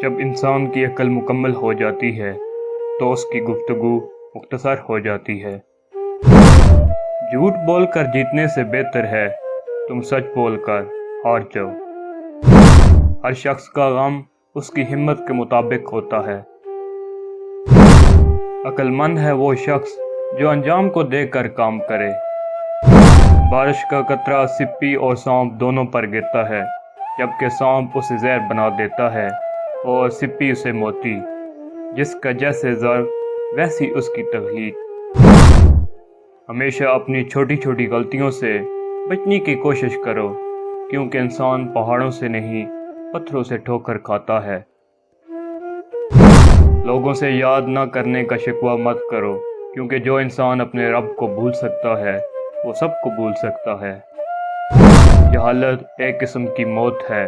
جب انسان کی عقل مکمل ہو جاتی ہے تو اس کی گفتگو مختصر ہو جاتی ہے۔ جھوٹ بول کر جیتنے سے بہتر ہے تم سچ بول کر ہار جاؤ۔ ہر شخص کا غم اس کی ہمت کے مطابق ہوتا ہے۔ عقل مند ہے وہ شخص جو انجام کو دیکھ کر کام کرے۔ بارش کا قطرہ سپی اور سانپ دونوں پر گرتا ہے، جبکہ سانپ اسے زہر بنا دیتا ہے اور سپی اسے موتی۔ جس کا جیسے ضرب ویسی اس کی تخلیق۔ ہمیشہ اپنی چھوٹی چھوٹی غلطیوں سے بچنے کی کوشش کرو، کیونکہ انسان پہاڑوں سے نہیں پتھروں سے ٹھوکر کھاتا ہے۔ لوگوں سے یاد نہ کرنے کا شکوہ مت کرو، کیونکہ جو انسان اپنے رب کو بھول سکتا ہے وہ سب کو بھول سکتا ہے۔ جہالت ایک قسم کی موت ہے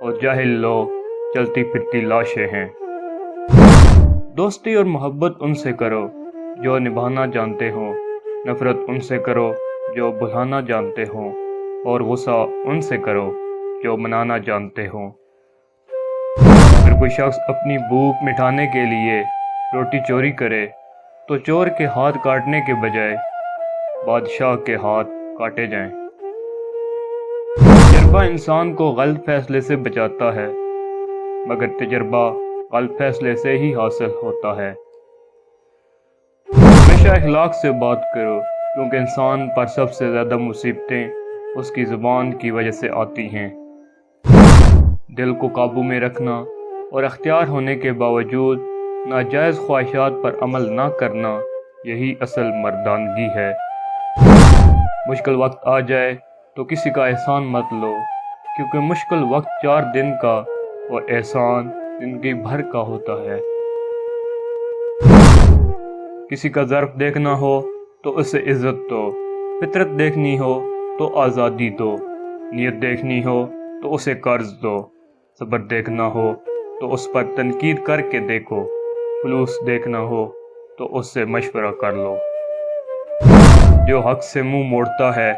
اور جاہل لوگ چلتی پھرتی لاشیں ہیں۔ دوستی اور محبت ان سے کرو جو نبھانا جانتے ہوں، نفرت ان سے کرو جو بھلانا جانتے ہوں، اور غصہ ان سے کرو جو منانا جانتے ہوں۔ اگر کوئی شخص اپنی بھوک مٹانے کے لیے روٹی چوری کرے تو چور کے ہاتھ کاٹنے کے بجائے بادشاہ کے ہاتھ کاٹے جائیں۔ تجربہ انسان کو غلط فیصلے سے بچاتا ہے، مگر تجربہ غلط فیصلے سے ہی حاصل ہوتا ہے۔ ہمیشہ اخلاق سے بات کرو، کیونکہ انسان پر سب سے زیادہ مصیبتیں اس کی زبان کی وجہ سے آتی ہیں۔ دل کو قابو میں رکھنا اور اختیار ہونے کے باوجود ناجائز خواہشات پر عمل نہ کرنا، یہی اصل مردانگی ہے۔ مشکل وقت آ جائے تو کسی کا احسان مت لو، کیونکہ مشکل وقت 4 دن کا اور احسان زندگی بھر کا ہوتا ہے۔ کسی کا ظرف دیکھنا ہو تو اسے عزت دو، فطرت دیکھنی ہو تو آزادی دو، نیت دیکھنی ہو تو اسے قرض دو، صبر دیکھنا ہو تو اس پر تنقید کر کے دیکھو، خلوص دیکھنا ہو تو اس سے مشورہ کر لو۔ جو حق سے منہ موڑتا ہے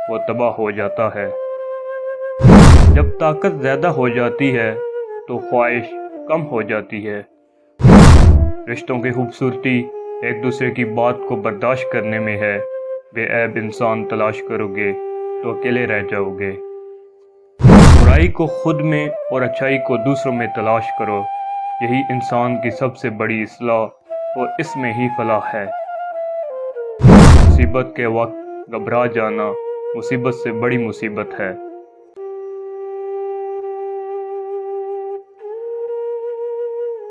وہ تباہ ہو جاتا ہے۔ جب طاقت زیادہ ہو جاتی ہے تو خواہش کم ہو جاتی ہے۔ رشتوں کی خوبصورتی ایک دوسرے کی بات کو برداشت کرنے میں ہے۔ بے عیب انسان تلاش کرو گے تو اکیلے رہ جاؤ گے۔ برائی کو خود میں اور اچھائی کو دوسروں میں تلاش کرو، یہی انسان کی سب سے بڑی اصلاح اور اس میں ہی فلاح ہے۔ مصیبت کے وقت گھبرا جانا مصیبت سے بڑی مصیبت ہے۔